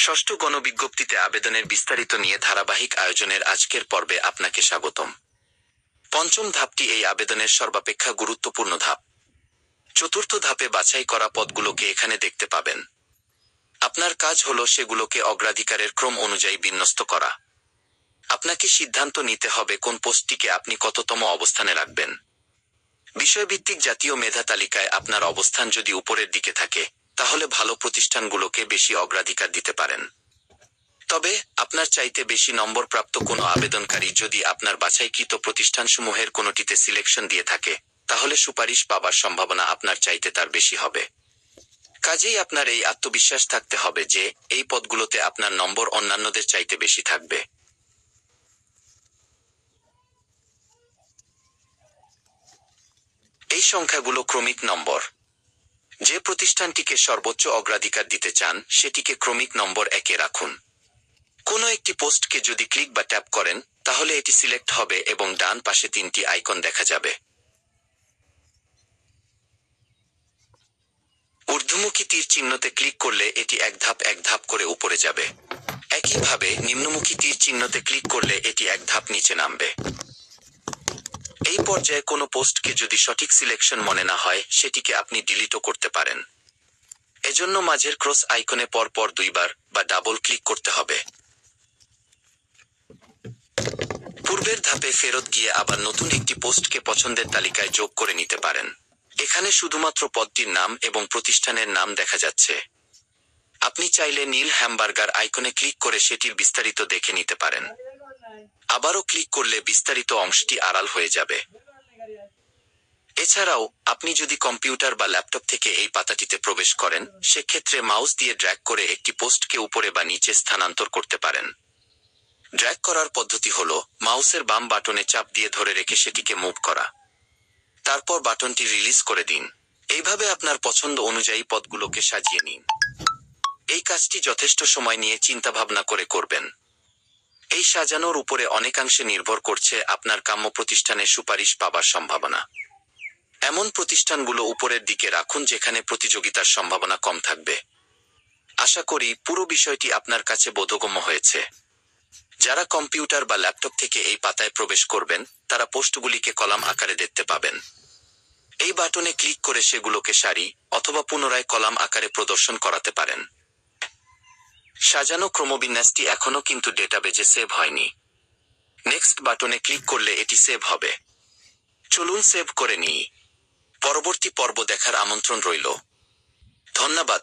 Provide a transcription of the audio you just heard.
ষষ্ঠ গণবিজ্ঞপ্তিতে আবেদনের বিস্তারিত নিয়ে ধারাবাহিক আয়োজনের আজকের পর্বে আপনাকে স্বাগতম। পঞ্চম ধাপটি এই আবেদনের সর্বাপেক্ষা গুরুত্বপূর্ণ ধাপ। চতুর্থ ধাপে বাছাই করা পদগুলোকে এখানে দেখতে পাবেন। আপনার কাজ হলো সেগুলোকে অগ্রাধিকারের ক্রম অনুযায়ী বিন্যস্ত করা। আপনাকে সিদ্ধান্ত নিতে হবে কোন পোস্টটিকে আপনি কততম অবস্থানে রাখবেন। বিষয়ভিত্তিক জাতীয় মেধা তালিকায় আপনার অবস্থান যদি উপরের দিকে থাকে, তাহলে ভালো প্রতিষ্ঠানগুলোকে বেশি অগ্রাধিকার দিতে পারেন। তবে আপনার চাইতে বেশি নম্বরপ্রাপ্ত কোনো আবেদনকারী যদি আপনার বাছাইকৃত প্রতিষ্ঠানসমূহের কোনোটিতে সিলেকশন দিয়ে থাকে, তাহলে সুপারিশ পাবার সম্ভাবনা আপনার চাইতে তার বেশি হবে। কাজেই আপনার এই আত্মবিশ্বাস থাকতে হবে যে এই পদগুলোতে আপনার নম্বর অন্যান্যদের চাইতে বেশি থাকবে। এই সংখ্যাগুলো ক্রমিক নম্বর। যে প্রতিষ্ঠানটিকে সর্বোচ্চ অগ্রাধিকার দিতে চান সেটিকে ক্রমিক নম্বর 1-এ রাখুন। কোনো একটি পোস্টকে যদি ক্লিক বা ট্যাপ করেন, তাহলে এটি সিলেক্ট হবে এবং ডান পাশে 3টি আইকন দেখা যাবে। ঊর্ধ্বমুখী তীর চিহ্নতে ক্লিক করলে এটি এক ধাপ করে উপরে যাবে। একইভাবে নিম্নমুখী তীর চিহ্নতে ক্লিক করলে এটি এক ধাপ নিচে নামবে। এই পর্যায়ে কোনো পোস্টকে যদি সঠিক সিলেকশন মনে না হয়, সেটিকে আপনি ডিলিটও করতে পারেন। এজন্য মাঝের ক্রস আইকনে পরপর 2বার বা ডাবল ক্লিক করতে হবে। পূর্বের ধাপে ফেরত গিয়ে আবার নতুন একটি পোস্টকে পছন্দের তালিকায় যোগ করে নিতে পারেন। এখানে শুধুমাত্র পদটির নাম এবং প্রতিষ্ঠানের নাম দেখা যাচ্ছে। আপনি চাইলে নীল হ্যামবার্গার আইকনে ক্লিক করে সেটির বিস্তারিত দেখে নিতে পারেন। আবারও ক্লিক করলে বিস্তারিত অংশটি আড়াল হয়ে যাবে। এছাড়াও আপনি যদি কম্পিউটার বা ল্যাপটপ থেকে এই পাতাটিতে প্রবেশ করেন, সেক্ষেত্রে মাউস দিয়ে ড্র্যাগ করে একটি পোস্টকে উপরে বা নিচে স্থানান্তর করতে পারেন। ড্র্যাগ করার পদ্ধতি হলো মাউসের বাম বাটনে চাপ দিয়ে ধরে রেখে সেটিকে মুভ করা। তারপর বাটনটি রিলিজ করে দিন। এইভাবে আপনার পছন্দ অনুযায়ী পদগুলোকে সাজিয়ে নিন। এই কাজটি যথেষ্ট সময় নিয়ে চিন্তাভাবনা করে করবেন। এই সাজানোর উপরে অনেকাংশে নির্ভর করছে আপনার কাম্য প্রতিষ্ঠানে সুপারিশ পাবার সম্ভাবনা। এমন প্রতিষ্ঠানগুলো উপরের দিকে রাখুন যেখানে প্রতিযোগিতার সম্ভাবনা কম থাকবে। আশা করি পুরো বিষয়টি আপনার কাছে বোধগম্য হয়েছে। যারা কম্পিউটার বা ল্যাপটপ থেকে এই পাতায় প্রবেশ করবেন, তারা পোস্টগুলিকে কলাম আকারে দেখতে পাবেন। এই বাটনে ক্লিক করে সেগুলোকে সারি অথবা পুনরায় কলাম আকারে প্রদর্শন করাতে পারেন। সাজানো ক্রমবিন্যাসটি এখনো কিন্তু ডেটাবেজে সেভ হয়নি। নেক্সট বাটনে ক্লিক করলে এটি সেভ হবে। চলুন সেভ করে নিই। পরবর্তী পর্ব দেখার আমন্ত্রণ রইল। ধন্যবাদ।